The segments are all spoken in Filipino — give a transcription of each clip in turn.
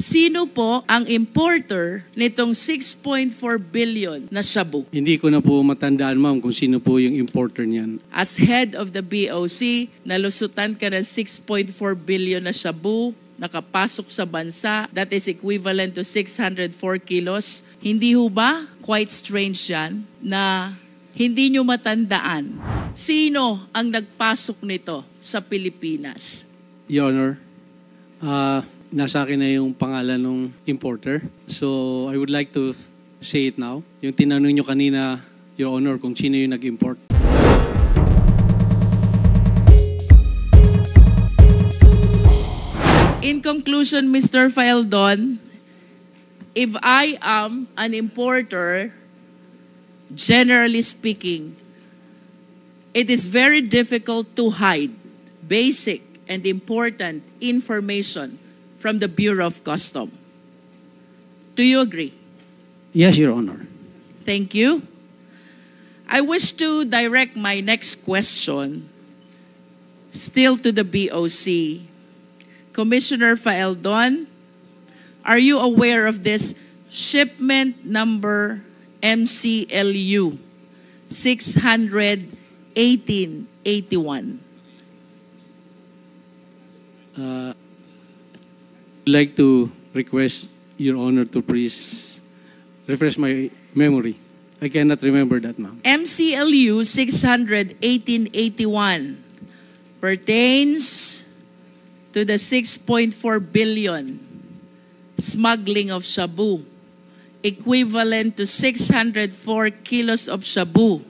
Sino po ang importer nitong 6.4 billion na shabu? Hindi ko na po matandaan, ma'am, kung sino po yung importer niyan. As head of the BOC, nalusutan ka ng 6.4 billion na shabu, nakapasok sa bansa, that is equivalent to 604 kilos. Hindi ho ba quite strange yan na hindi nyo matandaan sino ang nagpasok nito sa Pilipinas? Your Honor, nasa akin na yung pangalan ng importer. So, I would like to say it now. Yung tinanong nyo kanina, Your Honor, kung sino yung nag-import. In conclusion, Mr. Faeldon, if I am an importer, generally speaking, it is very difficult to hide basic and important information from the Bureau of Customs. Do you agree? Yes, Your Honor. Thank you. I wish to direct my next question still to the BOC. Commissioner Faeldon, are you aware of this shipment number MCLU 61881? I'd like to request Your Honor to please refresh my memory. I cannot remember that, ma'am. MCLU 61881 pertains to the 6.4 billion smuggling of shabu, equivalent to 604 kilos of shabu,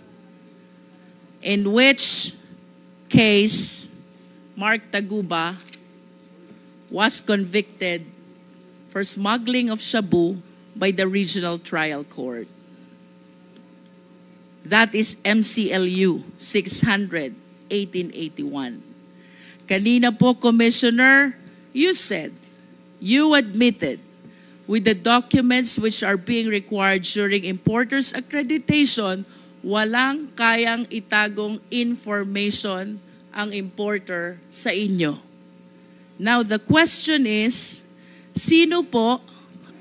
in which case Mark Taguba was convicted for smuggling of shabu by the Regional Trial Court. That is MCLU 61881. Kanina po, Commissioner, you said, you admitted with the documents which are being required during importer's accreditation, walang kayang itagong information ang importer sa inyo. Now, the question is, sino po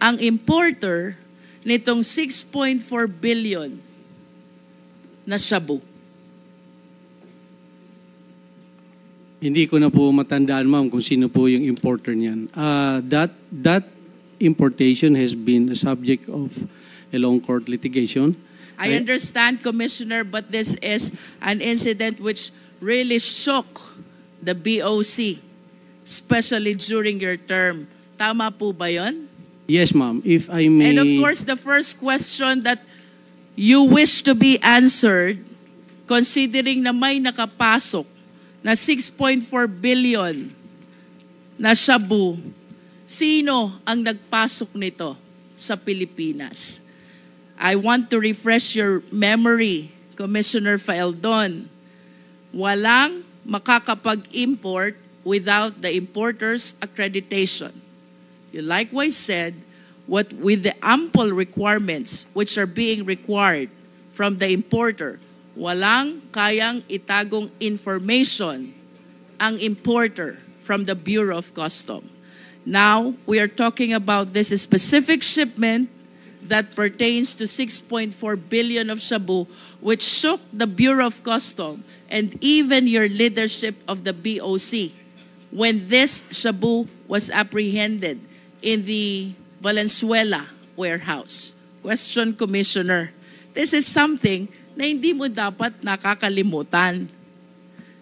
ang importer nitong 6.4 billion na shabu? Hindi ko na po matandaan, ma'am, kung sino po yung importer niyan. That importation has been a subject of a long court litigation. I understand, Commissioner, but this is an incident which really shook the BOC, especially during your term. Tama po ba yun? Yes, ma'am. If I may... And of course, the first question that you wish to be answered, considering na may nakapasok na 6.4 billion na shabu, sino ang nagpasok nito sa Pilipinas? I want to refresh your memory, Commissioner Faeldon. Walang makakapag-import without the importer's accreditation. You likewise said, what with the ample requirements which are being required from the importer, walang kayang itagong information ang importer from the Bureau of Customs. Now, we are talking about this specific shipment that pertains to 6.4 billion of shabu, which shook the Bureau of Customs and even your leadership of the BOC when this shabu was apprehended in the Valenzuela warehouse. Question, Commissioner. This is something na hindi mo dapat nakakalimutan.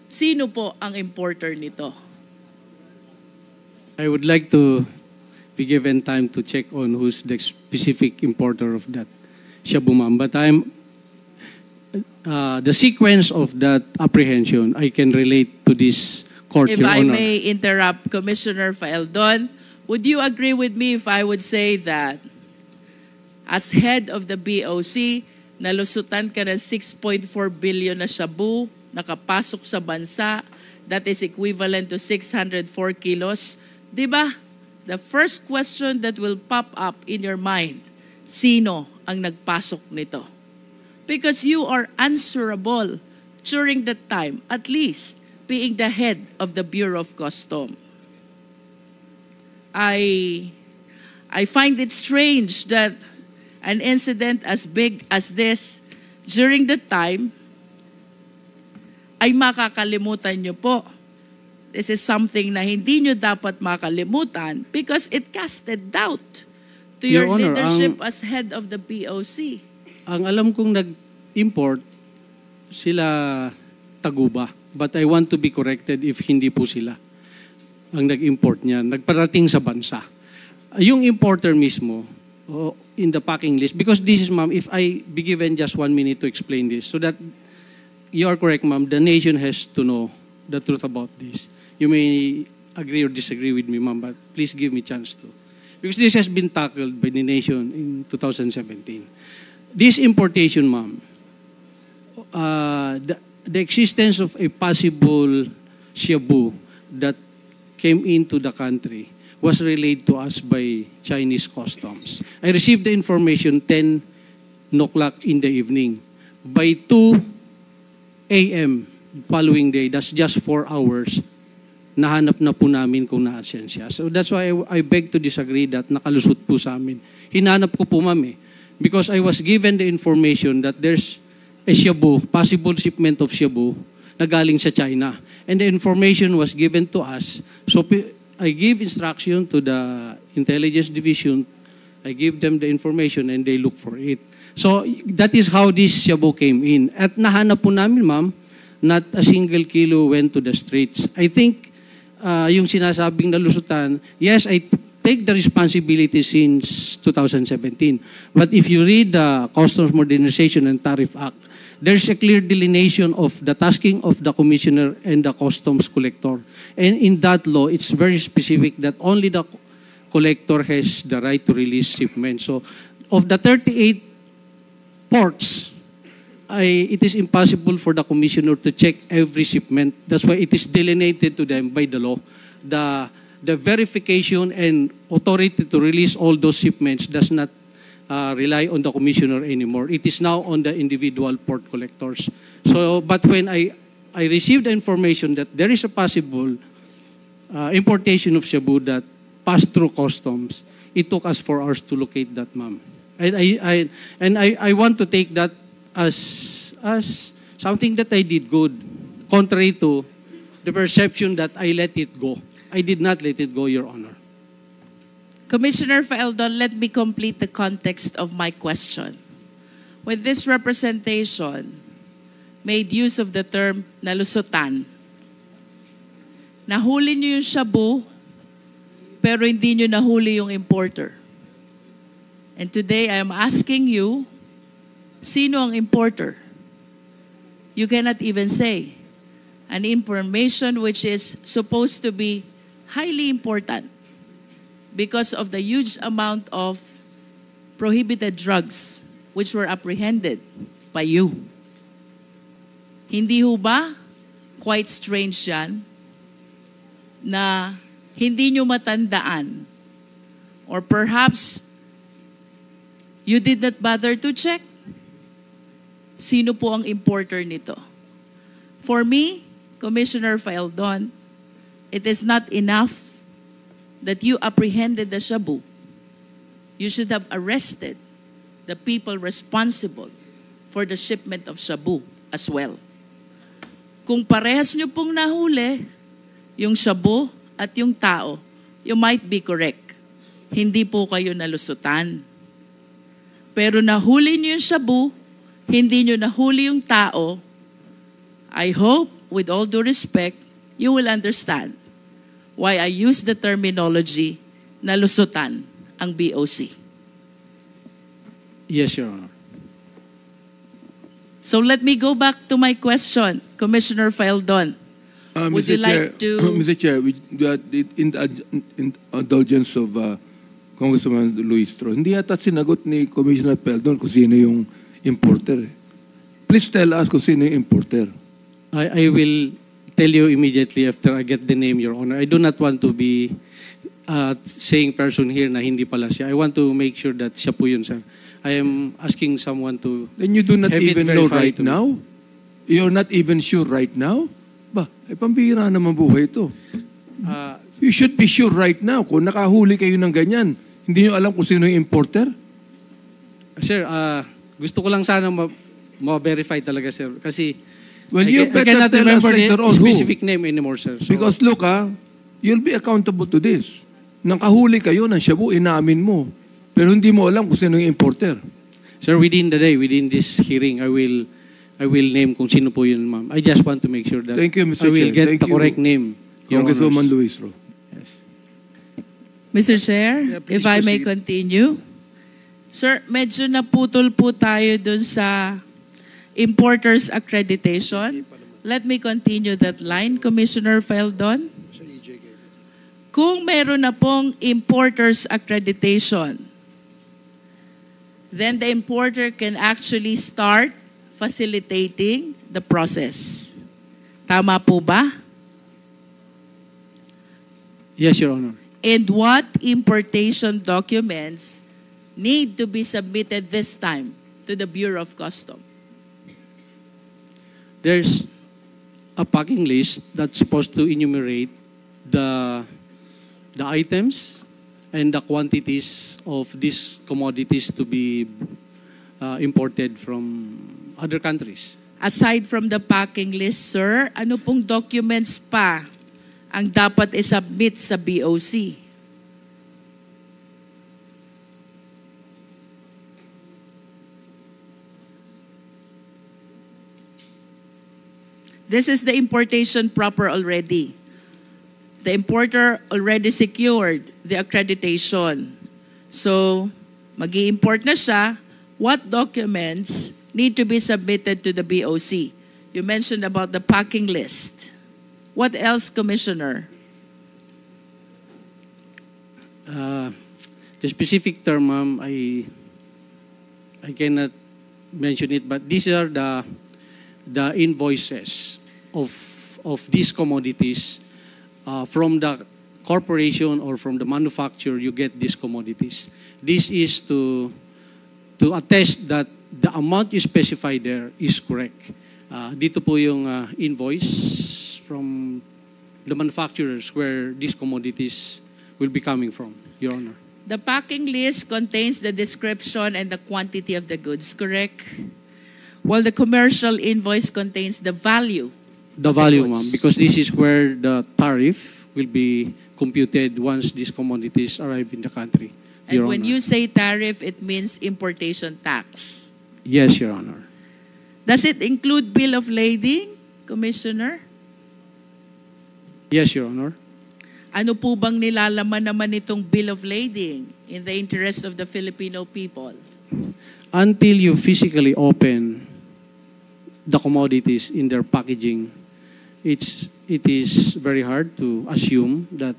Sino po ang importer nito? I would like to be given time to check on who's the specific importer of that shabu, ma'am. But the sequence of that apprehension, I can relate to this court, If Your I Honor. may interrupt, Commissioner Faeldon, would you agree with me if I would say that as head of the BOC, nalusutan ka ng 6.4 billion na shabu, nakapasok sa bansa, that is equivalent to 604 kilos. Diba? The first question that will pop up in your mind, sino ang nagpasok nito? Because you are answerable during that time, at least being the head of the Bureau of Customs. I I find it strange that an incident as big as this during the time ay makakalimutan nyo po. This is something na hindi nyo dapat makalimutan because it casted doubt to your Your Honor, leadership as head of the POC. Ang alam kong nag-import, sila Taguba. But I want to be corrected if hindi po sila ang nag-import niyan. Nagparating sa bansa. Yung importer mismo, in the packing list, because this is, ma'am, if I be given just 1 minute to explain this, so that you are correct, ma'am, the nation has to know the truth about this. You may agree or disagree with me, ma'am, but please give me chance to. Because this has been tackled by the nation in 2017. This importation, ma'am, the existence of a possible shabu that came into the country was relayed to us by Chinese customs. I received the information 10 o'clock in the evening. By 2 a.m. following day, that's just 4 hours, nahanap na po namin kung naasan siya. So that's why I beg to disagree that nakalusot po sa amin. Hinanap ko po, ma'am, because I was given the information that there's a shabu, possible shipment of shabu, na galing sa China. And the information was given to us. So I give instruction to the intelligence division. I give them the information and they look for it. So that is how this shabu came in. At nahanap po namin, ma'am, not a single kilo went to the streets. I think yung sinasabing nalusutan, yes, I take the responsibility since 2017. But if you read the Customs Modernization and Tariff Act, there's a clear delineation of the tasking of the commissioner and the customs collector. And in that law, it's very specific that only the collector has the right to release shipments. So of the 38 ports, it is impossible for the commissioner to check every shipment. That's why it is delineated to them by the law. The verification and authority to release all those shipments does not rely on the commissioner anymore. It is now on the individual port collectors. So, but when I received the information that there is a possible importation of shabu that passed through customs, it took us 4 hours to locate that, ma'am. And I want to take that as something that I did good, contrary to the perception that I let it go. I did not let it go, Your Honor. Commissioner Faeldon, let me complete the context of my question. When this representation made use of the term nalusutan, nahuli niyo yung shabu, pero hindi niyo nahuli yung importer. And today, I am asking you, sino ang importer? You cannot even say. An information which is supposed to be highly important because of the huge amount of prohibited drugs which were apprehended by you. Hindi ho ba quite strange yan na hindi nyo matandaan or perhaps you did not bother to check sino po ang importer nito? For me, Commissioner Faeldon, it is not enough that you apprehended the shabu. You should have arrested the people responsible for the shipment of shabu as well. Kung parehas nyo pong nahuli, yung shabu at yung tao, you might be correct. Hindi po kayo nalusutan. Pero nahuli nyo yung shabu, hindi nyo nahuli yung tao, I hope, with all due respect, you will understand why I use the terminology nalusutan ang BOC. Yes, Your Honor. So let me go back to my question, Commissioner Faeldon. Would you like to... Mr. Chair, in the indulgence of Congressman Luis Tro, hindi yata sinagot ni Commissioner Faeldon kung sino yung importer. Please tell us kung sino yung importer. I will tell you immediately after I get the name, Your Honor. I do not want to be saying person here na hindi pala siya. I want to make sure that siya po yun, sir. I am asking someone to... Then you do not have it even know verified right to me. now? You're not even sure right now? Ba, pambihira naman buhay ito. You should be sure right now. Kung nakahuli kayo ng ganyan, Hindi nyo alam kung sino yung importer? Sir, gusto ko lang sana ma-verify talaga, sir. Kasi Well, you I better cannot tell us remember later the on who. specific name anymore, sir. So, Because look, you'll be accountable to this. Nakahuli kayo ng shabu, inamin mo. Pero hindi mo alam kung sino yung importer. sir, within the day, within this hearing, I will name kung sino po yun, ma'am. I just want to make sure that Thank you, Mr. I will Chair. get Thank the you, correct name. Your Congresswoman Honors. Luis Ro. Yes. Mr. Chair, Yeah, please if I may proceed. continue. Sir, medyo naputol po tayo dun sa importers accreditation. Let me continue that line, Commissioner Feldon. Kung meron na pong importers accreditation, then the importer can actually start facilitating the process. Tama po ba? Yes, Your Honor. And what importation documents need to be submitted this time to the Bureau of Customs? There's a packing list that's supposed to enumerate the items and the quantities of these commodities to be imported from other countries. Aside from the packing list, sir, ano pong documents pa ang dapat isubmit sa BOC? This is the importation proper already. The importer already secured the accreditation. So, mag-i-import na siya. What documents need to be submitted to the BOC? You mentioned about the packing list. What else, Commissioner? The specific term, ma'am, I cannot mention it, but these are the invoices of these commodities from the corporation or from the manufacturer. You get these commodities. This is to attest that the amount you specify there is correct. Dito po yung invoice from the manufacturers where these commodities will be coming from, Your Honor. The packing list contains the description and the quantity of the goods, correct? While the commercial invoice contains the value. The of the value, goods. ma'am, because this is where the tariff will be computed once these commodities arrive in the country, And Your when Honor. you say tariff, it means importation tax. Yes, Your Honor. Does it include bill of lading, Commissioner? Yes, Your Honor. Ano po bang nilalaman naman itong bill of lading in the interest of the Filipino people? Until you physically open the commodities in their packaging, it is very hard to assume that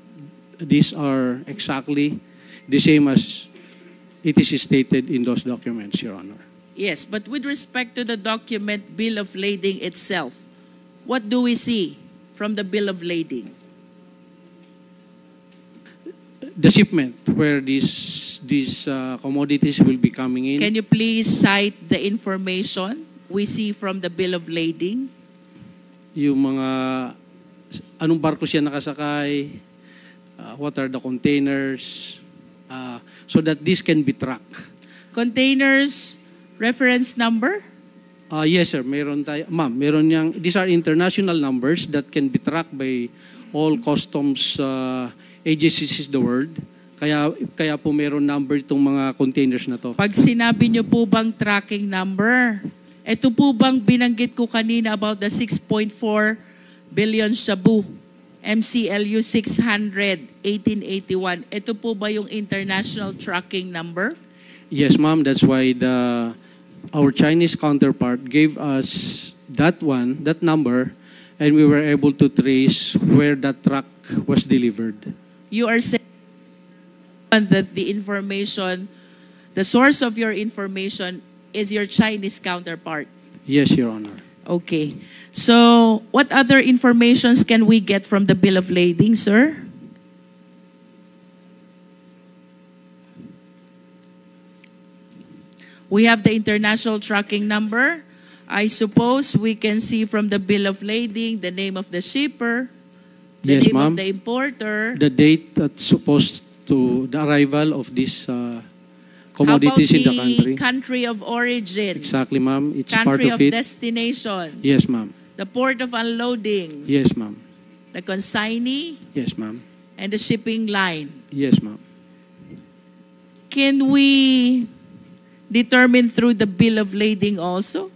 these are exactly the same as it is stated in those documents, Your Honor. Yes, but with respect to the document bill of lading itself, what do we see from the bill of lading? The shipment where these commodities will be coming in. Can you please cite the information we see from the bill of lading? Yung mga anong barko siya nakasakay, what are the containers, so that this can be tracked. Containers, reference number? Yes, sir. Meron tayo. Ma'am, meron niyang, these are international numbers that can be tracked by all customs agencies in the world. Kaya po meron number itong mga containers na to. Pag sinabi niyo po bang tracking number, ito po bang binanggit ko kanina about the 6.4 billion shabu, MCLU 600, 1881, ito po ba yung international tracking number? Yes, ma'am. That's why our Chinese counterpart gave us that number, and we were able to trace where that truck was delivered. You are saying that the information, the source of your information is your Chinese counterpart. Yes, Your Honor. Okay. So, what other informations can we get from the bill of lading, sir? We have the international tracking number. I suppose we can see from the bill of lading the name of the shipper, the Yes, name ma'am. of the importer. The date that's supposed to the arrival of these How about commodities in the the country. country of origin, Exactly, ma'am. It's part country of of it. destination, Yes, ma'am. the port of unloading, Yes, ma'am. the consignee, Yes, ma'am. and the shipping line? Yes, ma'am. Can we determine through the bill of lading also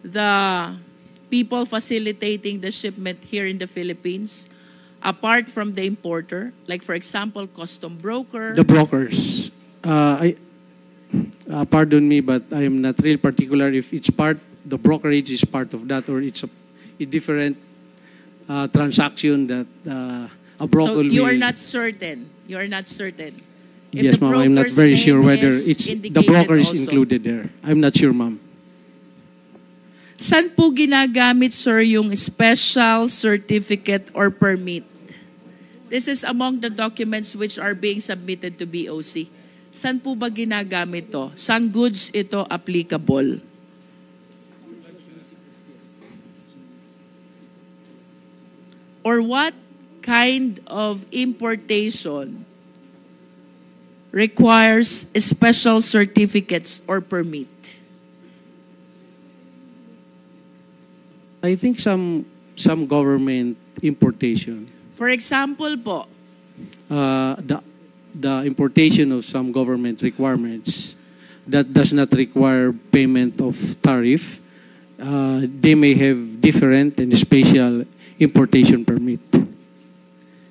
the people facilitating the shipment here in the Philippines, apart from the importer? Like, for example, custom broker. The brokers. Pardon me, but I am not real particular if it's part, the brokerage is part of that, or it's a different transaction that a broker So will... you are not certain. You are not certain. If Yes, the ma'am. I'm not broker's very sure name whether is it's the indicated broker is also. included there. I'm not sure, ma'am. Saan po ginagamit, sir, yung special certificate or permit? This is among the documents which are being submitted to BOC. Saan po ba ginagamit to? Saan goods ito applicable? Or what kind of importation requires special certificates or permit? I think some government importation, For example po, the importation of some government requirements that does not require payment of tariff, they may have different and special importation permit,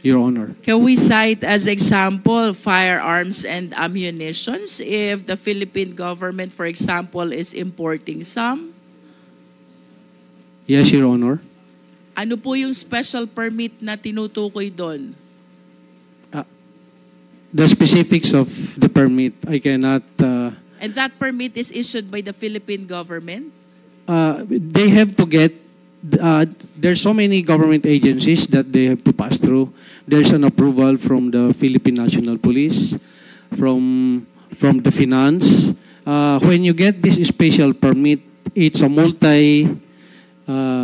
Your Honor. can we cite as example firearms and ammunitions if the Philippine government, for example, is importing some? Yes, Your Honor. Ano po yung special permit na tinutukoy doon? The specifics of the permit, I cannot... And that permit is issued by the Philippine government? they have to get... there's so many government agencies that they have to pass through. There's an approval from the Philippine National Police, from the finance. When you get this special permit, it's a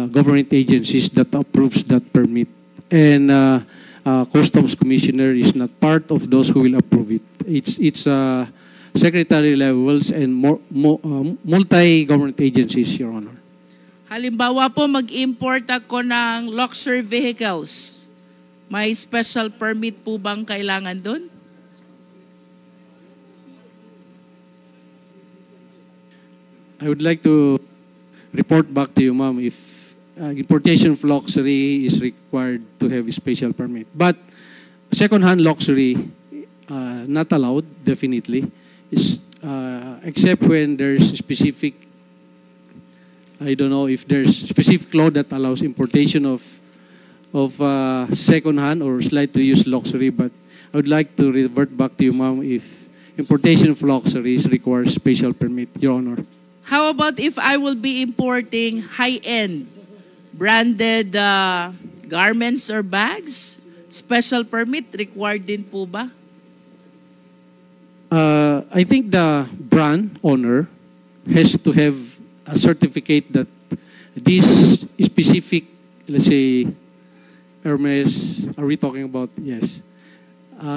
government agencies that approves that permit. And Customs Commissioner is not part of those who will approve it. It's secretary levels and multi-government agencies, Your Honor. Halimbawa po, mag-import ako ng luxury vehicles. May special permit po bang kailangan doon? I would like to report back to you, ma'am, if importation of luxury is required to have a special permit. But second-hand luxury, not allowed, definitely, is, except when there's specific, I don't know if there's specific law that allows importation of second-hand or slightly used luxury, but I would like to revert back to you, ma'am, if importation of luxuries requires special permit, Your Honor. How about if I will be importing high-end branded garments or bags? Special permit required din po ba? I think the brand owner has to have a certificate that this specific, let's say, Hermes, are we talking about? Yes.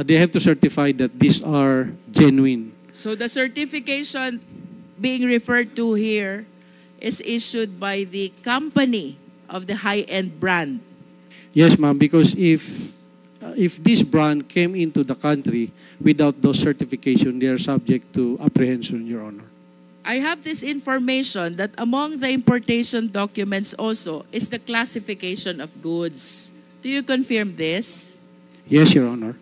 They have to certify that these are genuine. So the certification being referred to here is issued by the company of the high-end brand. Yes, ma'am, because if this brand came into the country without those certification, they are subject to apprehension, Your Honor. I have this information that among the importation documents also is the classification of goods. Do you confirm this? Yes, Your Honor.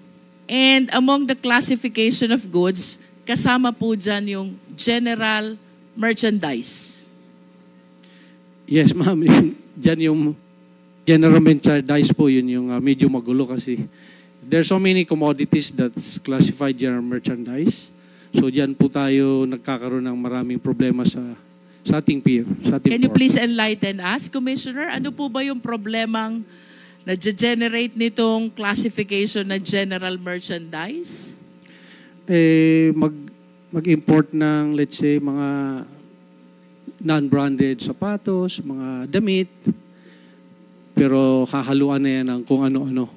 And among the classification of goods, kasama po dyan yung general merchandise. Yes, ma'am. Diyan yung general merchandise po, yun yung medyo magulo kasi there are so many commodities that's classified general merchandise. So diyan po tayo nagkakaroon ng maraming problema sa ating peer. Can you please enlighten us, Commissioner? Ano po ba yung problemang na-generate nitong classification na general merchandise? Mag-import ng, let's say, mga non-branded sapatos, mga damit, pero hahaluan na yan ng kung ano-ano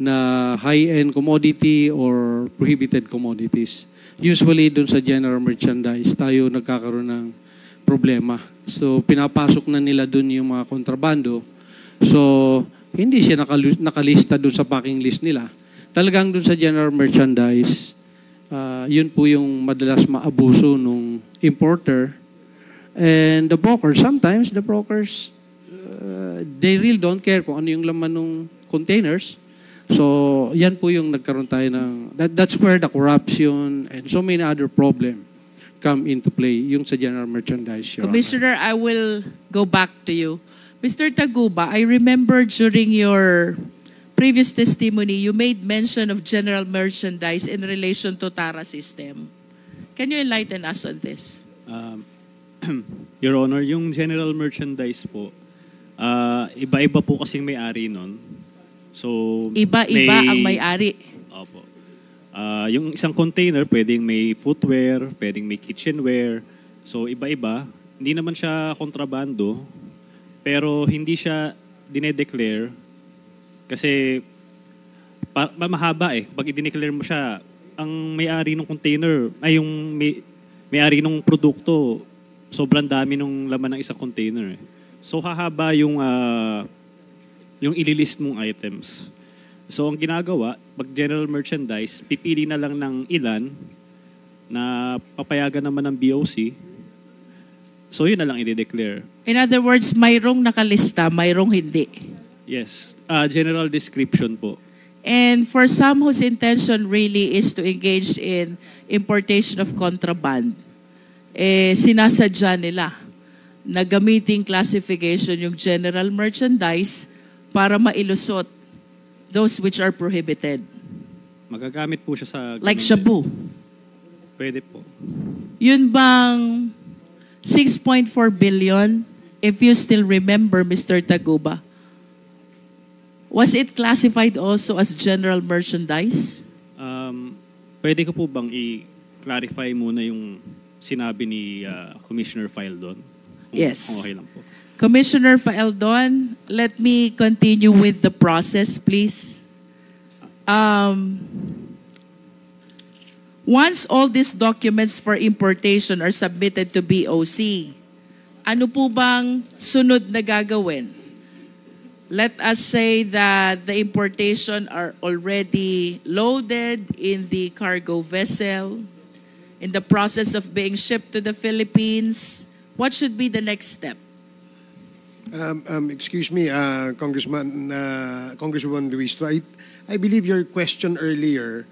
na high-end commodity or prohibited commodities. Usually, dun sa general merchandise, tayo nagkakaroon ng problema. So, pinapasok na nila dun yung mga kontrabando. So, hindi siya nakalista dun sa packing list nila. Talagang dun sa general merchandise, yun po yung madalas maabuso nung importer. And the brokers, sometimes the brokers, they really don't care kung ano yung laman ng containers. So, yan po yung nagkaroon tayo ng, that's where the corruption and so many other problems come into play, yung sa general merchandise. Your Commissioner, I will go back to you. Mr. Taguba, I remember during your previous testimony, you made mention of general merchandise in relation to TARA system. Can you enlighten us on this? Your Honor, yung general merchandise po, iba-iba po kasing may-ari nun. So, Iba-iba ang may-ari. Opo. Yung isang container, pwedeng may footwear, pwedeng may kitchenware. So, iba-iba. Hindi naman siya kontrabando, pero hindi siya dinedeclare kasi mahaba eh. Pag i-declare mo siya, ang may-ari ng container, ay yung may-ari ng produkto, sobrang dami ng laman ng isang container. So hahaba yung ililist mong items. So ang ginagawa, pag general merchandise, pipili na lang ng ilan na papayagan naman ng BOC. So yun na lang i-declare. In other words, mayroong nakalista, mayroong hindi. Yes. General description po. And for some whose intention really is to engage in importation of contraband, sinasadya nila na gamiting classification yung general merchandise para mailusot those which are prohibited. Magagamit po siya sa... Like shabu. Pwede po. Yun bang 6.4 billion, if you still remember, Mr. Taguba, was it classified also as general merchandise? Pwede ko po bang i-clarify muna yung sinabi ni Commissioner Faeldon? Yes. Okay lang po. Commissioner Faeldon, let me continue with the process, please. Once all these documents for importation are submitted to BOC, ano po bang sunod na gagawin? Let us say that the importation are already loaded in the cargo vessel, in the process of being shipped to the Philippines. What should be the next step? Excuse me, Congresswoman Luistro. I believe your question earlier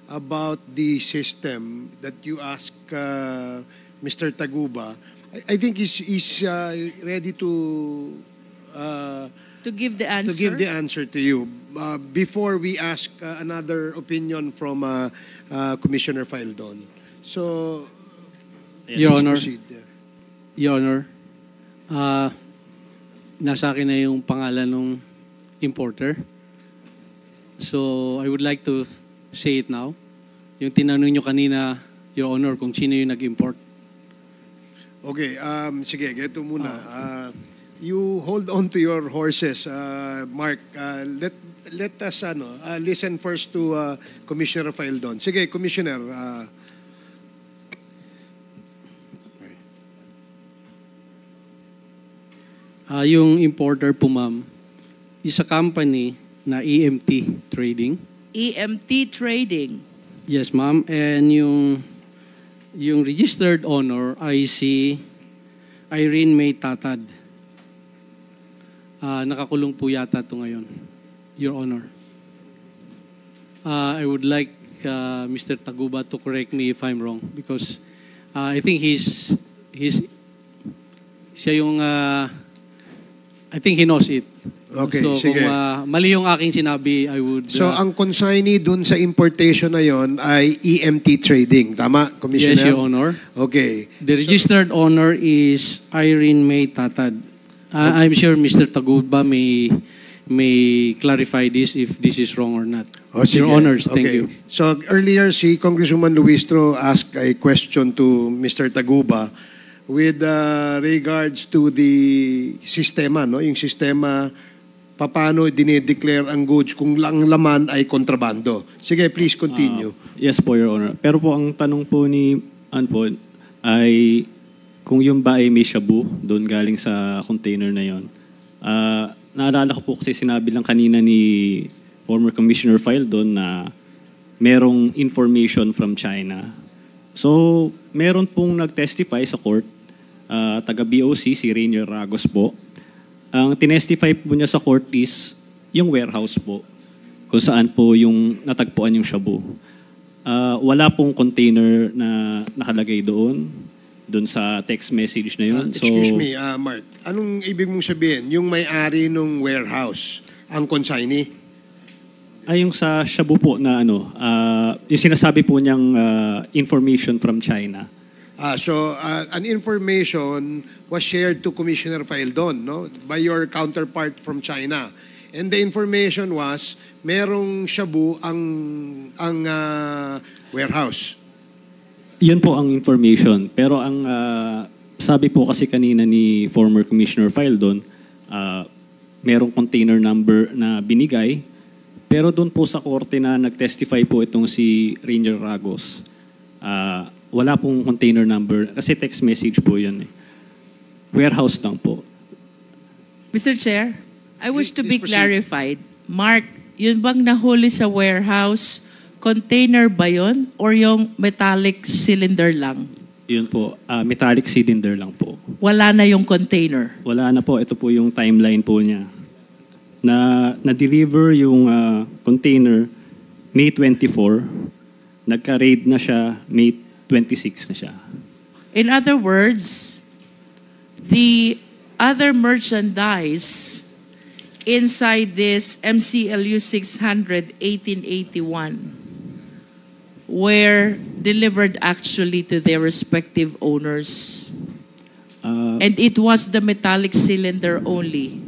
about the system that you asked Mr. Taguba, I think he's ready to give the answer. To give the answer to you. Before we ask another opinion from Commissioner Faeldon. So, Your Honor. proceed. Your Honor, nasa akin na yung pangalan ng importer. So, I would like to say it now. Yung tinanong nyo kanina, Your Honor, kung sino yung nag-import. Okay, sige, ganito muna. You hold on to your horses, Mark. Let us listen first to Commissioner Faeldon. Sige, Commissioner. Yung importer po, ma'am, is a company na EMT Trading. EMT Trading. Yes, ma'am. And yung registered owner ay si Irene May Tatad. Nakakulong po yata ito ngayon, Your Honor. I would like Mr. Taguba to correct me if I'm wrong because I think siya yung I think he knows it. Okay, so sige. kung mali yung aking sinabi, I would... So, ang consignee dun sa importation na yon ay EMT Trading. Tama, Commissioner? Yes, Your Honor. Okay. The registered owner is Irene May Tatad. I'm sure Mr. Taguba may clarify this if this is wrong or not. Sige. Your Honors, thank Okay. you. So, earlier, si Congresswoman Luistro asked a question to Mr. Taguba with regards to the sistema, no? Yung sistema paano dinideclare ang goods kung ang laman ay kontrabando. Sige, please continue. Yes po, Your Honor. Pero po ang tanong po ni po ay kung yung ba ay may shabu doon galing sa container na yon. Naalala ko po kasi sinabi lang kanina ni former Commissioner Faildon na merong information from China. So, meron pong nag-testify sa court, taga-BOC, si Rainier Ragos po. Ang tinestify po niya sa court is yung warehouse po, kung saan po yung natagpuan yung shabu. Wala pong container na nakalagay doon sa text message na yun. Excuse me, Mark. Anong ibig mong sabihin? Yung may-ari ng warehouse, ang consignee? Ay, yung sa shabu po na yung sinasabi po niyang information from China. So, an information was shared to Commissioner Faildon, no, by your counterpart from China. And the information was, merong shabu ang warehouse. Yun po ang information. Pero ang sabi po kasi kanina ni former Commissioner Faildon, merong container number na binigay. Pero doon po sa korte na nag-testify po itong si Rainier Ragos, wala pong container number. Kasi text message po yun. Warehouse lang po. Mr. Chair, I wish to be Please proceed. clarified. Mark, yun bang nahuli sa warehouse, container ba yun or yung metallic cylinder lang? Yun po, metallic cylinder lang po. Wala na yung container. Wala na po. Ito po yung timeline po niya. Na-deliver yung container May 24. Nagka-raid na siya May 26 na siya. In other words, the other merchandise inside this MCLU 600 1881 were delivered actually to their respective owners. And it was the metallic cylinder only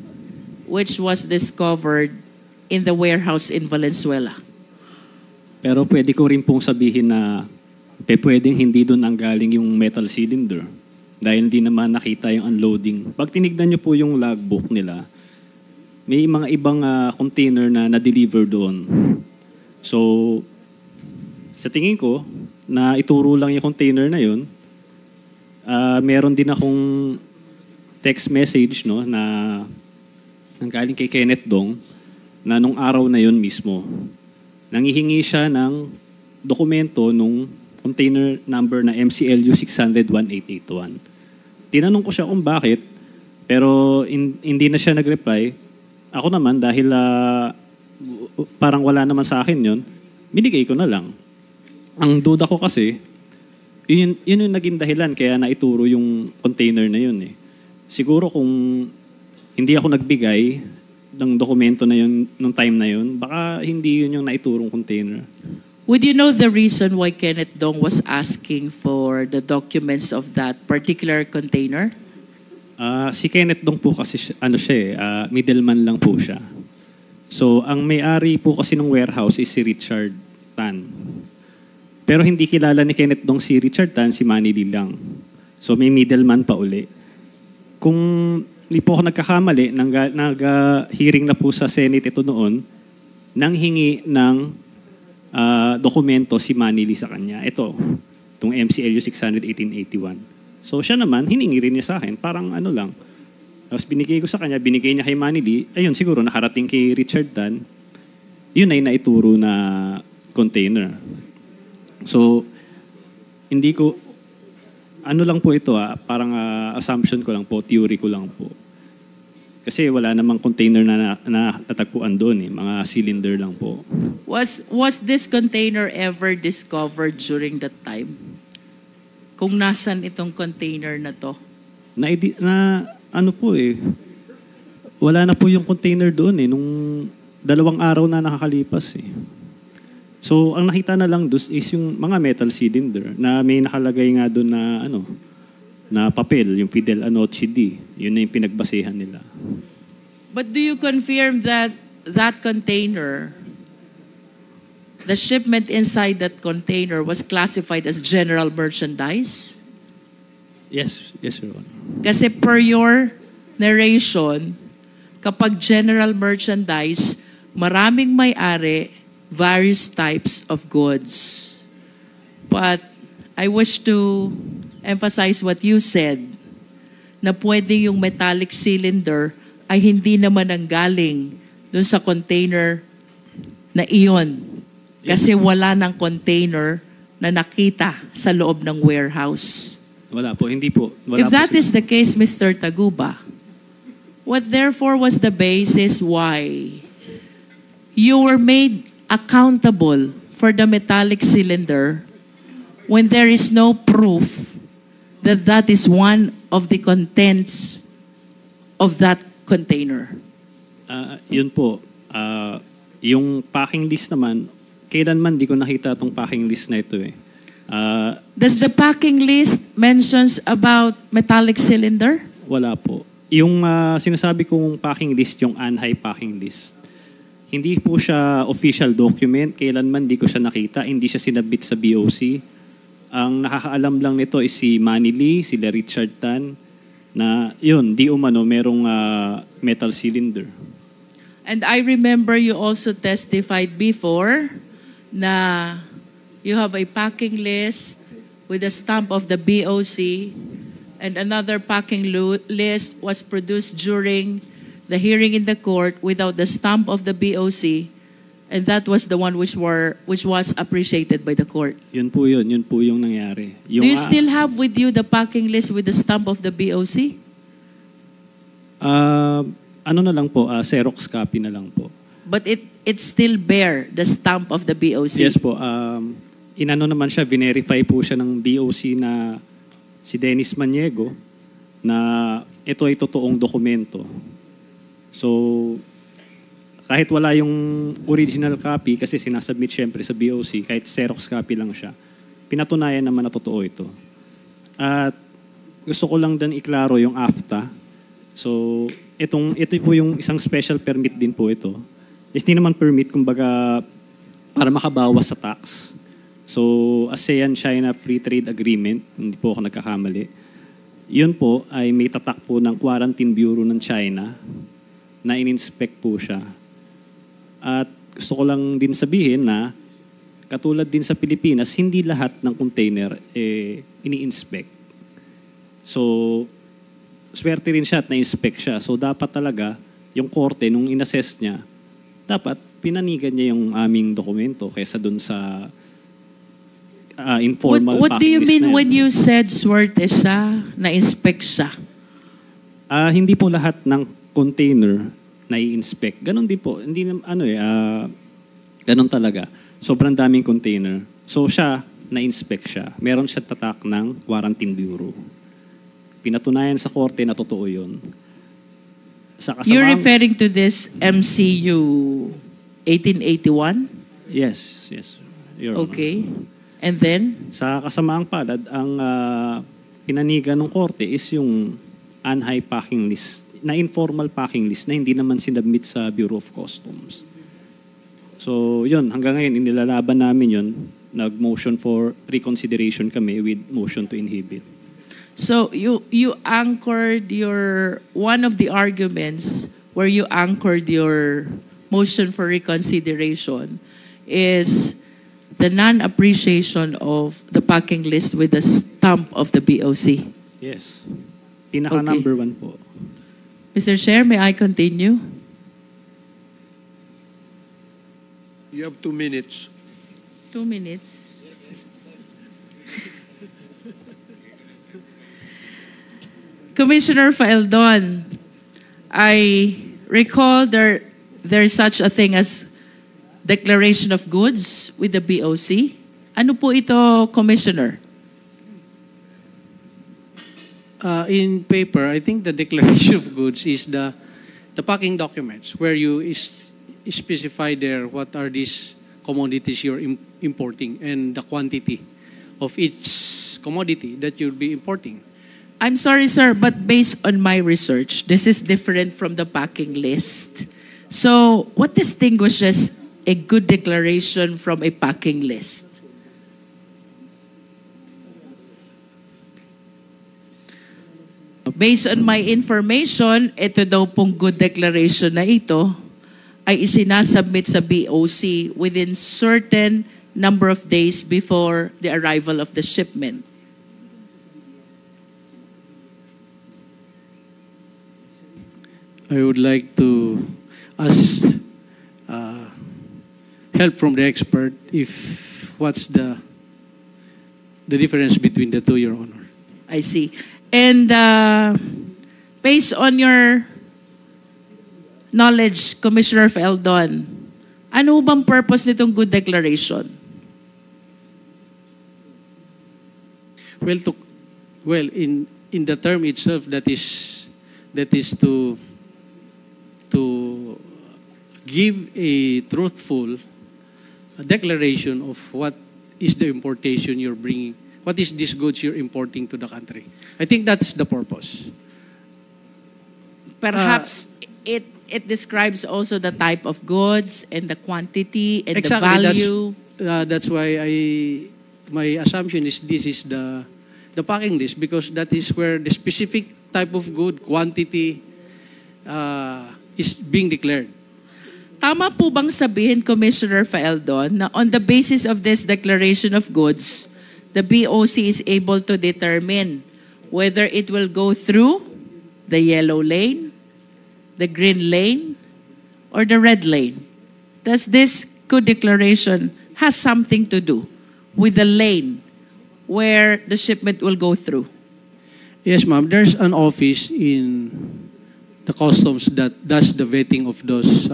which was discovered in the warehouse in Valenzuela. Pero pwede ko rin pong sabihin na pwedeng hindi doon ang galing yung metal cylinder dahil hindi naman nakita yung unloading. Pag tinignan nyo po yung logbook nila, may mga ibang container na na-deliver doon. So, sa tingin ko, na ituro lang yung container na yun, meron din akong text message no, na galing kay Kenneth Dong na nung araw na yun mismo, nangihingi siya ng dokumento nung container number na MCLU 600-1881. Tinanong ko siya kung bakit, pero hindi na siya nag-reply. Ako naman, dahil parang wala naman sa akin yun, binigay ko na lang. Ang duda ko kasi, yun yung naging dahilan kaya naituro yung container na yun. Siguro kung hindi ako nagbigay ng dokumento na yun, nung time na yun, baka hindi yun yung naiturong container. Would you know the reason why Kenneth Dong was asking for the documents of that particular container? Si Kenneth Dong po kasi middleman lang po siya. So, ang may-ari po kasi ng warehouse is si Richard Tan. Pero hindi kilala ni Kenneth Dong si Richard Tan, si Manny Lee lang. So, may middleman pa uli. Kung hindi po ako nagkakamali, nag-hearing na po sa Senate ito noon, nang hingi ng dokumento si Manny Lee sa kanya. Ito, itong MCLU 600-1881. So siya naman, hiningi rin niya sa akin, parang ano lang. Tapos binigay ko sa kanya, binigay niya kay Manny Lee, ayun siguro nakarating kay Richard Tan, yun ay naituro na container. So, hindi ko, ano lang po ito parang assumption ko lang po, theory ko lang po. Kasi wala namang container na natagpuan doon mga cylinder lang po. Was this container ever discovered during that time? Kung nasan itong container na to? Wala na po yung container doon nung 2 araw na nakakalipas So, ang nakita na lang doon is yung mga metal cylinder na may nakalagay nga doon na na papel, yung Fidel Anoche D. Yun na yung pinagbasehan nila. But do you confirm that that container, the shipment inside that container was classified as general merchandise? Yes, Your Honor. Kasi per your narration, kapag general merchandise, maraming may-ari, various types of goods. But I wish to emphasize what you said, na pwede yung metallic cylinder ay hindi naman ang galing dun sa container na iyon. Kasi wala ng container na nakita sa loob ng warehouse. Wala po, hindi po. Wala If po that sila. is the case, Mr. Taguba, what therefore was the basis why you were made accountable for the metallic cylinder when there is no proof that that is one of the contents of that container? Yun po. Yung packing list naman, kailanman di ko nakita itong packing list na ito eh. Does the packing list mentions about metallic cylinder? Wala po. Yung sinasabi kong packing list, yung Anhai packing list, hindi po siya official document. Kailanman di ko siya nakita. Hindi siya sinabit sa BOC. Ang nakakaalam lang nito is si Manny Lee, sila Richard Tan, na yun, di umano, merong metal cylinder. And I remember you also testified before na you have a packing list with a stamp of the BOC, and another packing list was produced during the hearing in the court without the stamp of the BOC, and that was the one which was appreciated by the court. Yun po yung nangyari. Yung, Do you still have with you the packing list with the stamp of the BOC? ano na lang po, Xerox copy na lang po. But it still bear the stamp of the BOC? Yes po. Inano naman siya, verify po siya ng BOC na si Dennis Maniego na ito ay totoong dokumento. So, kahit wala yung original copy, kasi sinasubmit syempre sa BOC, kahit Xerox copy lang siya, pinatunayan naman na totoo ito. At gusto ko lang din iklaro yung AFTA. So, ito po yung isang special permit din po ito. Hindi naman permit, kumbaga, para makabawas sa tax. So, ASEAN-China Free Trade Agreement, hindi po ako nagkakamali, yun po ay may tatak po ng Quarantine Bureau ng China na in-inspect po siya. At gusto ko lang din sabihin na katulad din sa Pilipinas, hindi lahat ng container ini-inspect. So, swerte rin siya at na-inspect siya. So, dapat talaga yung korte, nung in-assess niya, dapat pinanigan niya yung aming dokumento kaysa dun sa informal What do you packing list mean na yan. when you said swerte siya, na-inspect siya? Hindi po lahat ng container na-i-inspect. Ganon din po. Hindi ganon talaga. Sobrang daming container. So siya, na-inspect siya. Meron siya tatak ng Quarantine Bureau. Pinatunayan sa korte na totoo yun. Sa You're referring to this MCU 1881? Yes. Your Honor. Okay. And then? Sa kasamaang palad, ang pinanigan ng korte is yung Anhai packing list, na informal packing list na hindi naman sinabmit sa Bureau of Customs. So, yun, hanggang ngayon, inilalaban namin yun. Nag-motion for reconsideration kami with motion to inhibit. So, you anchored one of the arguments where you anchored your motion for reconsideration is the non-appreciation of the packing list with the stamp of the BOC. Yes. Pinaka number one po. Mr. Chair, may I continue? You have 2 minutes. 2 minutes. Commissioner Faeldon, I recall there's such a thing as declaration of goods with the BOC. Ano po ito, Commissioner? In paper, I think the declaration of goods is the packing documents where you specify there what are these commodities you're importing and the quantity of each commodity that you'll be importing. I'm sorry, sir, but based on my research, this is different from the packing list. So, what distinguishes a good declaration from a packing list? Based on my information, ito daw pong good declaration na ito ay isinasubmit sa BOC within certain number of days before the arrival of the shipment. I would like to ask help from the expert if what's the difference between the two, Your Honor. I see. And based on your knowledge, Commissioner Feldon, ano bang purpose nitong good declaration? Well, in the term itself, that is to give a truthful declaration of what is the importation you're bringing, what is these goods you're importing to the country. I think that's the purpose. Perhaps it describes also the type of goods and the quantity and Exactly, the value. That's why my assumption is this is the packing list, because that is where the specific type of good quantity is being declared. Tama po bang sabihin, Commissioner Feldon, na on the basis of this declaration of goods, the BOC is able to determine whether it will go through the yellow lane, the green lane, or the red lane? Does this good declaration has something to do with the lane where the shipment will go through? Yes, ma'am. There's an office in the customs that does the vetting of those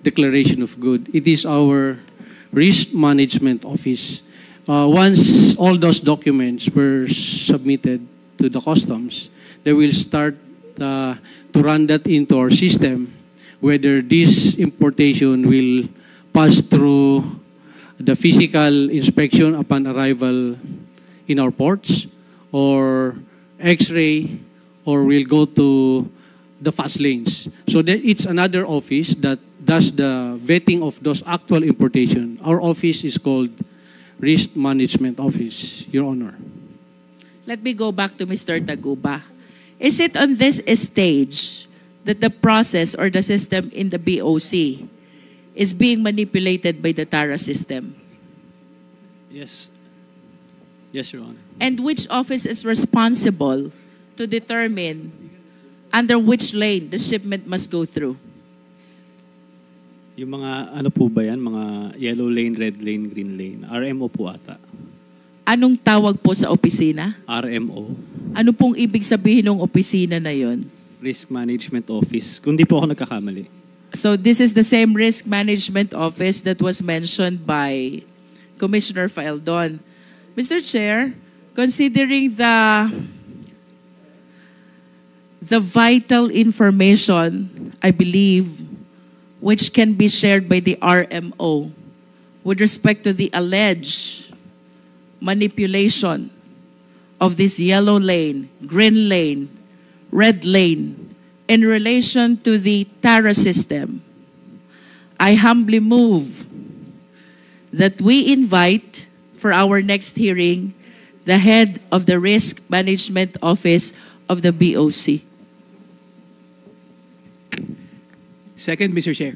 declaration of good. It is our risk management office. Once all those documents were submitted to the customs, they will start to run that into our system, whether this importation will pass through the physical inspection upon arrival in our ports, or X-ray, or will go to the fast lanes. So it's another office that does the vetting of those actual importation. Our office is called Risk Management Office, Your Honor. Let me go back to Mr. Taguba. Is it on this stage that the process or the system in the BOC is being manipulated by the TARA system? Yes. Yes, Your Honor. And which office is responsible to determine under which lane the shipment must go through? Yung mga ano po ba yan? Mga yellow lane, red lane, green lane. RMO po ata. Anong tawag po sa opisina? RMO. Ano pong ibig sabihin ng opisina na yon? Risk Management Office. Kung di po ako nagkakamali. So this is the same risk management office that was mentioned by Commissioner Feldon. Mr. Chair, considering the vital information, I believe, which can be shared by the RMO with respect to the alleged manipulation of this yellow lane, green lane, red lane in relation to the TARA system, I humbly move that we invite for our next hearing the head of the Risk Management Office of the BOC. Second, Mr. Chair.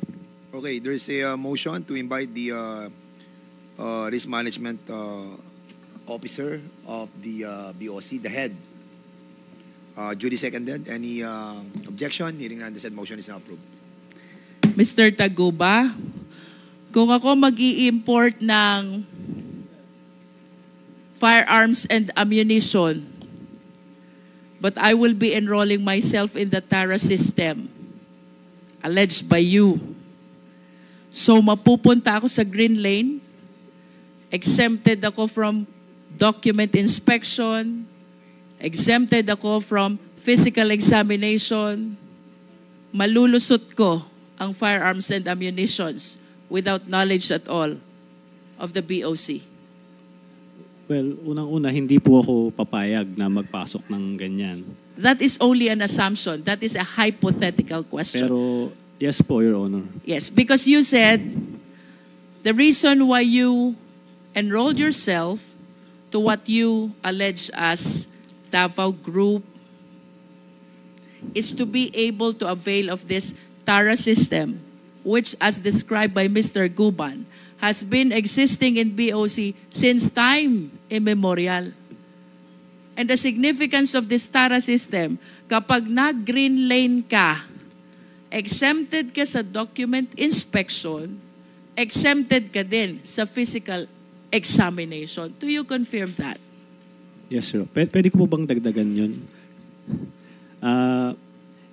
Okay, there is a motion to invite the risk management officer of the BOC, the head. Duly seconded. Any objection? Hearing none, the said motion is now approved. Mr. Taguba, kung ako mag-i-import ng firearms and ammunition, but I will be enrolling myself in the TARA system, alleged by you. So mapupunta ako sa green lane, exempted ako from document inspection, exempted ako from physical examination, malulusot ko ang firearms and ammunitions without knowledge at all of the BOC. Well, unang-una, hindi po ako papayag na magpasok ng ganyan. That is only an assumption. That is a hypothetical question. Pero, yes po, Your Honor. Yes, because you said the reason why you enrolled yourself to what you allege as Davao Group is to be able to avail of this TARA system, which, as described by Mr. Guban, has been existing in BOC since time immemorial. And the significance of this TARA system, kapag nag-green lane ka, exempted ka sa document inspection, exempted ka din sa physical examination. Do you confirm that? Yes, sir. Pwede ko po bang dagdagan yun?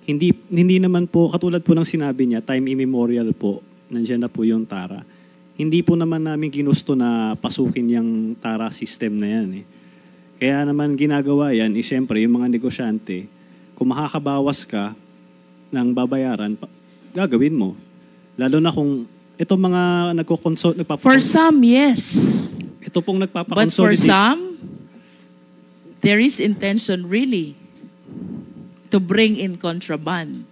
Hindi naman po, katulad po ng sinabi niya, time immemorial po, nandiyan na po yung TARA. Hindi po naman namin ginusto na pasukin yung TARA system na yan. Kaya naman ginagawa yan, siyempre, yung mga negosyante, kung makakabawas ka ng babayaran, gagawin mo. Lalo na kung itong mga nagko-consult, For some, yes. Ito pong But for nagpapakonsolidate. some, there is intention really to bring in contraband.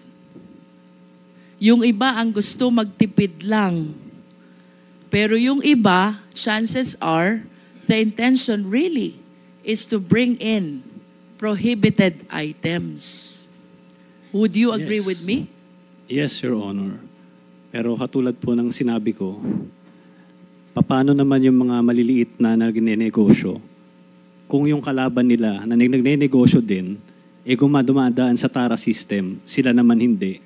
Yung iba ang gusto magtipid lang. Pero yung iba, chances are, the intention really is to bring in prohibited items. Would you agree Yes. with me? Yes, Your Honor. Pero katulad po ng sinabi ko, paano naman yung mga maliliit na nagnenegosyo kung yung kalaban nila na nagnenegosyo din, dumadaan sa TARA system, sila naman hindi.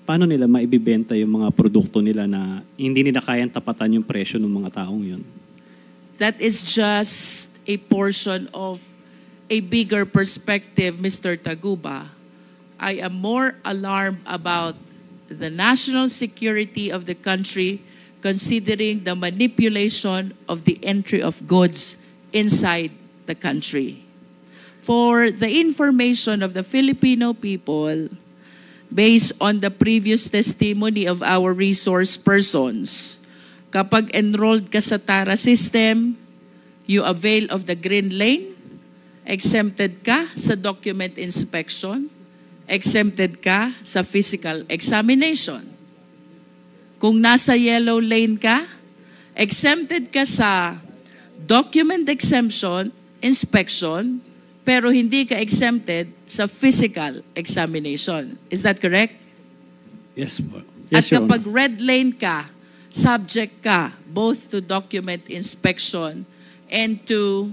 Paano nila maibibenta yung mga produkto nila na hindi nila kayang tapatan yung presyo ng mga taong yun? That is just a portion of a bigger perspective, Mr. Taguba. I am more alarmed about the national security of the country considering the manipulation of the entry of goods inside the country. For the information of the Filipino people, based on the previous testimony of our resource persons, kapag enrolled ka sa TARA system, you avail of the green lane, exempted ka sa document inspection, exempted ka sa physical examination. Kung nasa yellow lane ka, exempted ka sa document exemption, inspection, pero hindi ka exempted sa physical examination. Is that correct? Yes po. At Yes, Your kapag Honor. red lane ka, subject ka both to document inspection and to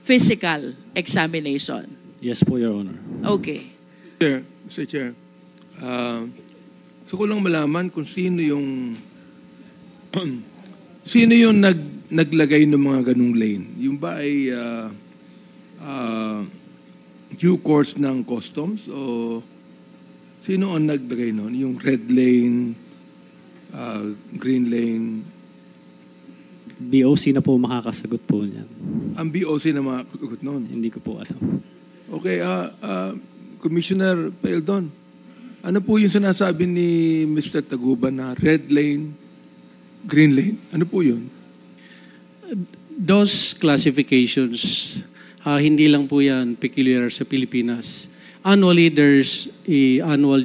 physical examination. Yes po, Your Honor. Okay. Mr. Chair, so ko lang malaman kung sino yung naglagay ng mga ganung lane. Yung ba ay due course ng customs o sino ang naglagay nun? Yung red lane, green lane, BOC na po makakasagot po niyan. ang BOC na mga kugot nun. Hindi ko po alam. Okay, Commissioner Peldon, ano po yung sinasabi ni Mr. Taguba na red lane, green lane? Ano po yun? Those classifications, hindi lang po yan peculiar sa Pilipinas. Annually, there's a annual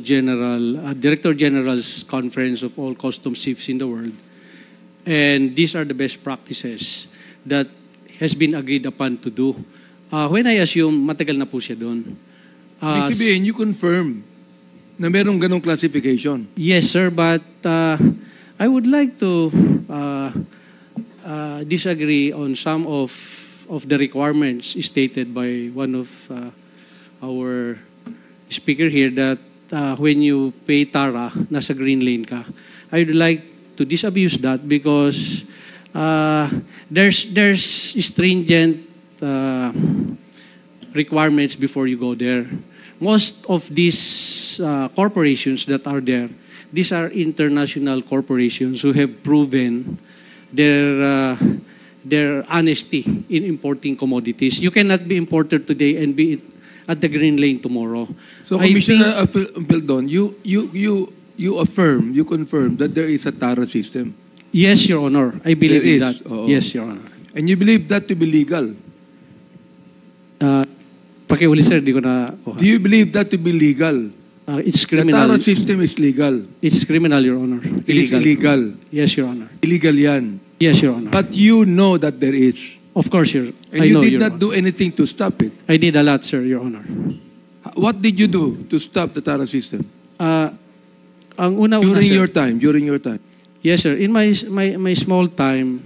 Director General's Conference of all customs chiefs in the world. And these are the best practices that has been agreed upon to do. When I assume, matagal na po siya doon. Ibig sabihin, you confirm na merong ganong classification. Yes, sir, but I would like to disagree on some of the requirements stated by one of our speaker here that when you pay TARA, nasa green lane ka. I would like to disabuse that because there's stringent requirements before you go there. Most of these corporations that are there, these are international corporations who have proven their honesty in importing commodities. You cannot be importer today and be at the green lane tomorrow. So, I Commissioner Peldon, you affirm, you confirm that there is a TARA system. Yes, Your Honor. I believe There in is, that. oo. Yes, Your Honor. And you believe that to be legal. Pakiuli, sir, di ko na kuha. Do you believe that to be legal? It's The criminal. TARA system is legal. It's criminal, Your Honor. It is illegal. Yes, Your Honor. Illegal yan. Yes, Your Honor. But you know that there is. Of course, And I you know, did Your not Honor. do anything to stop it. I did a lot, sir, Your Honor. What did you do to stop the TARA system? Ang una-una, During sir, your time. yes, sir. In my small time,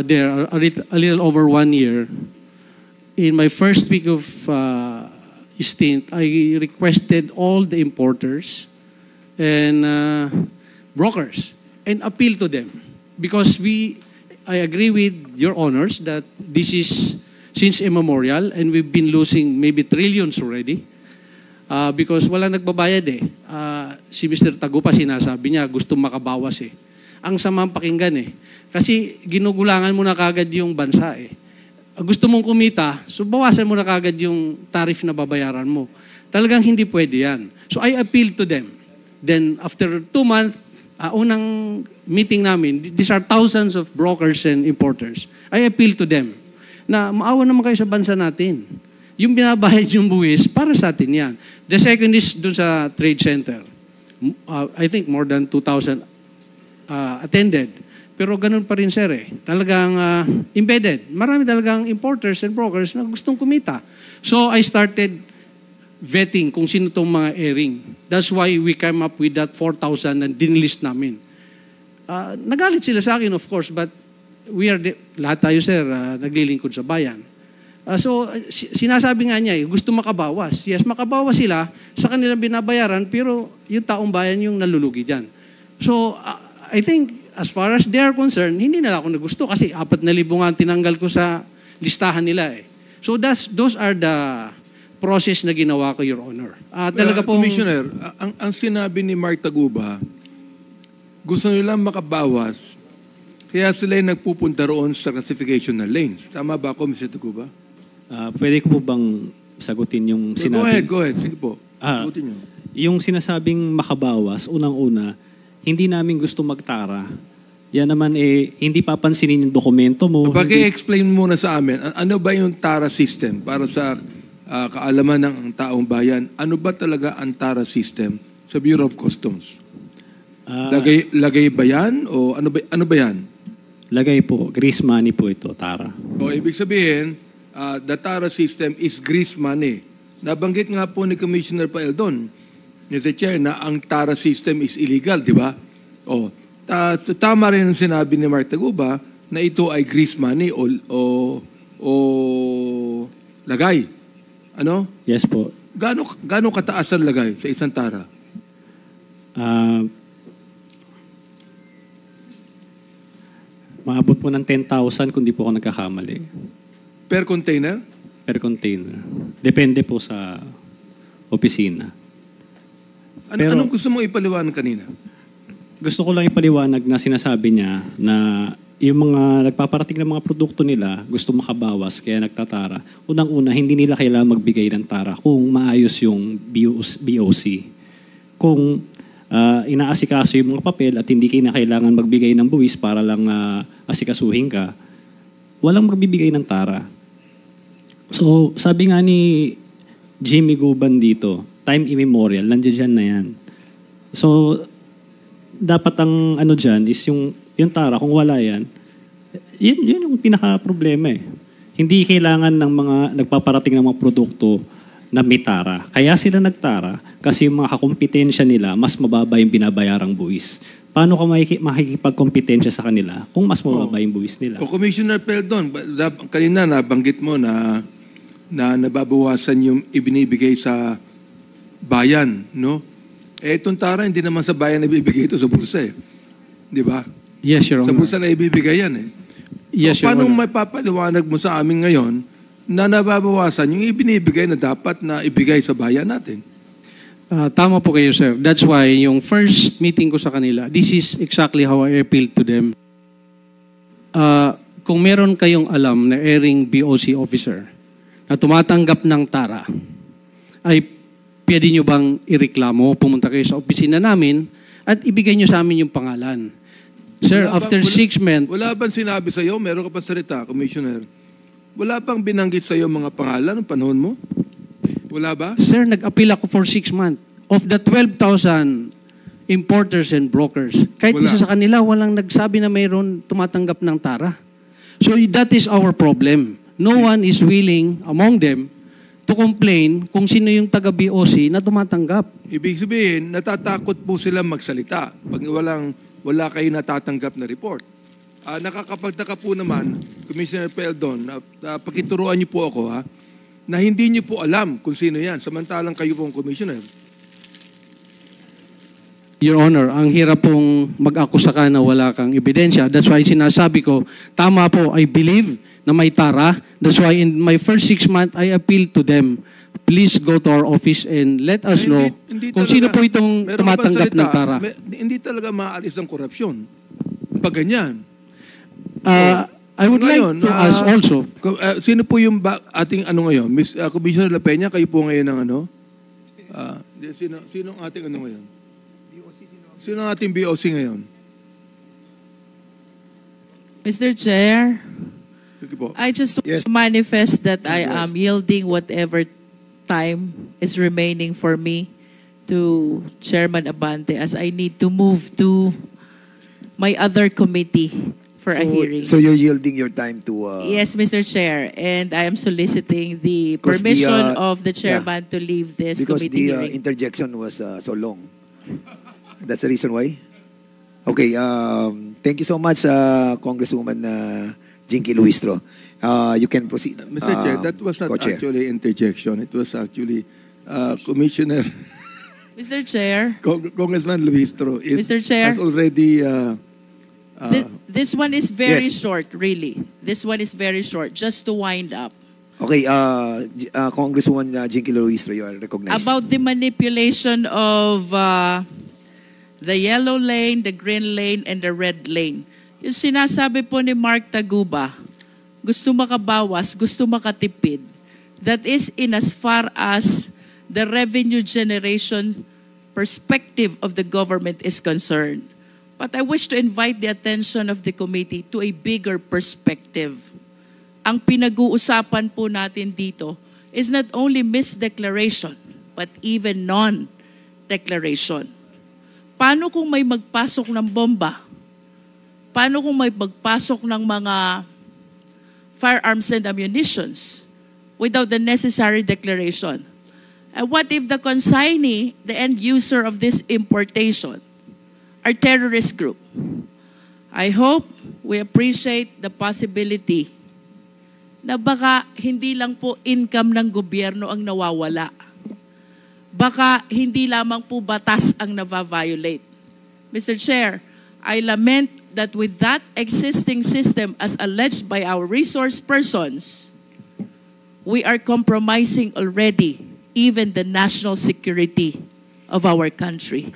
there, a little over 1 year, in my first week of stint, I requested all the importers and brokers and appeal to them because I agree with your honors that this is since immemorial and we've been losing maybe trillions already. Because wala nagbabayad eh. Si Mr. Tagupa sinasabi niya gusto makabawas eh. Ang samang pakinggan eh. Kasi ginugulangan mo na kagad yung bansa eh. Gusto mong kumita, so bawasan mo na kagad yung tariff na babayaran mo. Talagang hindi pwede yan. So I appealed to them. Then after 2 months, unang meeting namin, these are thousands of brokers and importers. I appealed to them na maawa naman kayo sa bansa natin. Yung binabayad yung buwis, para sa atin yan. The second is dun sa trade center. I think more than 2,000 attended. Pero ganun pa rin, sir eh. Talagang embedded. Marami talagang importers and brokers na gustong kumita. So I started vetting kung sino tong mga airing. That's why we came up with that 4,000 na dinlist namin. Nagalit sila sa akin, of course, but lahat tayo, sir, naglilingkod sa bayan. So, sinasabi nga niya, gusto makabawas. Yes, makabawas sila sa kanilang binabayaran, pero yung taong bayan yung nalulugi dyan. So, I think, as far as they are concerned, hindi nila ako nagusto kasi 4,000 nga tinanggal ko sa listahan nila eh. So, those are the process na ginawa ko, Your Honor. Talaga pong... Commissioner, ang sinabi ni Mark Taguba, gusto nilang makabawas, kaya sila yung nagpupunta roon sa classification ng lanes. Tama ba ako, Mr. Taguba? Pwede ko po bang sagutin yung sinabi? Go ahead. Sige po. Sagutin nyo. Yung sinasabing makabawas, unang-una, hindi namin gusto magtara. Yan naman hindi papansinin yung dokumento mo. Pag-i-explain muna sa amin, ano ba yung TARA system para sa kaalaman ng taong bayan? Ano ba talaga ang TARA system sa Bureau of Customs? Lagay ba yan? O ano ba yan? Lagay po. Grease money po ito, TARA. O ibig sabihin, the TARA system is grease money. Nabanggit nga po ni Commissioner Paeldon, Mr. Chair, na ang TARA system is illegal, di ba? O, tama rin ang sinabi ni Mark Taguba na ito ay grease money o lagay. Ano? Yes po. Gaano kataas ang lagay sa isang TARA? Maabot po ng 10,000 kung di po ako nagkakamali. Per container? Per container. Depende po sa opisina. Anong gusto mong ipaliwanag kanina? Gusto ko lang ipaliwanag na sinasabi niya na yung mga nagpaparating ng mga produkto nila gusto makabawas kaya nagtatara. Unang-una, hindi nila kailangan magbigay ng tara kung maayos yung BOC. Kung inaasikaso yung mga papel at hindi kailangan magbigay ng buwis para lang asikasuhin ka, walang magbibigay ng tara. So, sabi nga ni Jimmy Guban dito, time immemorial, nandiyan na yan. So, dapat ang ano dyan is yung tara, kung wala yan, yun yung pinaka-problema eh. Hindi kailangan ng mga nagpaparating ng mga produkto na may tara. Kaya sila nagtara kasi yung mga kakompetensya nila, mas mababa yung binabayarang buwis. Paano ka makikipagkompetensya sa kanila kung mas mababa yung buwis nila? Commissioner Peldon, kanina nabanggit mo na nababawasan yung ibinibigay sa bayan, no? Itong tara, hindi naman sa bayan ibibigay ito sa bulsa eh. Di ba? Yes, Your Honor. Sa bulsa na ibibigay yan eh. Yes, So, Your paano Honor. mapapaliwanag mo sa amin ngayon na nababawasan yung ibinibigay na dapat na ibigay sa bayan natin? Tama po kayo, sir. That's why yung first meeting ko sa kanila, this is exactly how I appealed to them. Kung meron kayong alam na airing BOC officer na tumatanggap ng tara, ay pwede nyo bang ireklamo, pumunta kayo sa opisina namin at ibigay nyo sa amin yung pangalan. Sir, after 6 months... Wala bang sinabi sa'yo, meron ka pang salita, Commissioner, wala bang binanggit sa'yo mga pangalan ng panahon mo? Wala ba? Sir, nag-appeal ako for 6 months. Of the 12,000 importers and brokers, kahit Wala. isa sa kanila, walang nagsabi na mayroon tumatanggap ng tara. So that is our problem. No one is willing among them to complain kung sino yung taga-BOC na tumatanggap. Ibig sabihin, natatakot po sila magsalita pag wala kayo natatanggap na report. Nakakapagtaka po naman, Commissioner Peldon, pakituruan niyo po ako na hindi niyo po alam kung sino yan, samantalang kayo pong Commissioner. Your Honor, ang hirap pong mag-akusa ka na wala kang ebidensya. That's why sinasabi ko, tama po, I believe na may tara. That's why in my first 6 months, I appeal to them. Please go to our office and let us know kung sino po itong tumatanggap ng tara. Hindi talaga maaalis ang korupsyon. Pag ganyan. I would like to ask also. Sino po yung ating ngayon? Commissioner La Peña, kayo po ngayon ng ano? Sino ang ating ngayon? Sino ang ating BOC ngayon? Mr. Chair, Sige po. I just Yes. manifest that I Yes. am yielding whatever time is remaining for me to Chairman Abante as I need to move to my other committee for a hearing. So you're yielding your time to... Yes, Mr. Chair, and I am soliciting the Because permission of the chairman to leave this because committee the hearing. interjection was so long. That's the reason why? Okay, thank you so much, Congresswoman Jinky Luistro. You can proceed. Mr. Chair, that was not Co-chair. actually interjection. It was actually Commissioner Mr. Chair, Congressman Luistro Mr. Chair. has already this one is very Yes. short, really. This one is very short, just to wind up. Okay, Congresswoman Jinky Luistro, you are recognized. About the manipulation of the yellow lane, the green lane, and the red lane. Yung sinasabi po ni Mark Taguba, gusto makabawas, gusto makatipid. That is in as far as the revenue generation perspective of the government is concerned. But I wish to invite the attention of the committee to a bigger perspective. Ang pinag-uusapan po natin dito is not only misdeclaration, but even non-declaration. Paano kung may magpasok ng bomba? Paano kung may magpasok ng mga firearms and ammunitions without the necessary declaration? And what if the consignee, the end user of this importation, are terrorist group? I hope we appreciate the possibility na baka hindi lang po income ng gobyerno ang nawawala. Baka hindi lamang po batas ang nava-violate. Mr. Chair, I lament that with that existing system as alleged by our resource persons, we are compromising already even the national security of our country.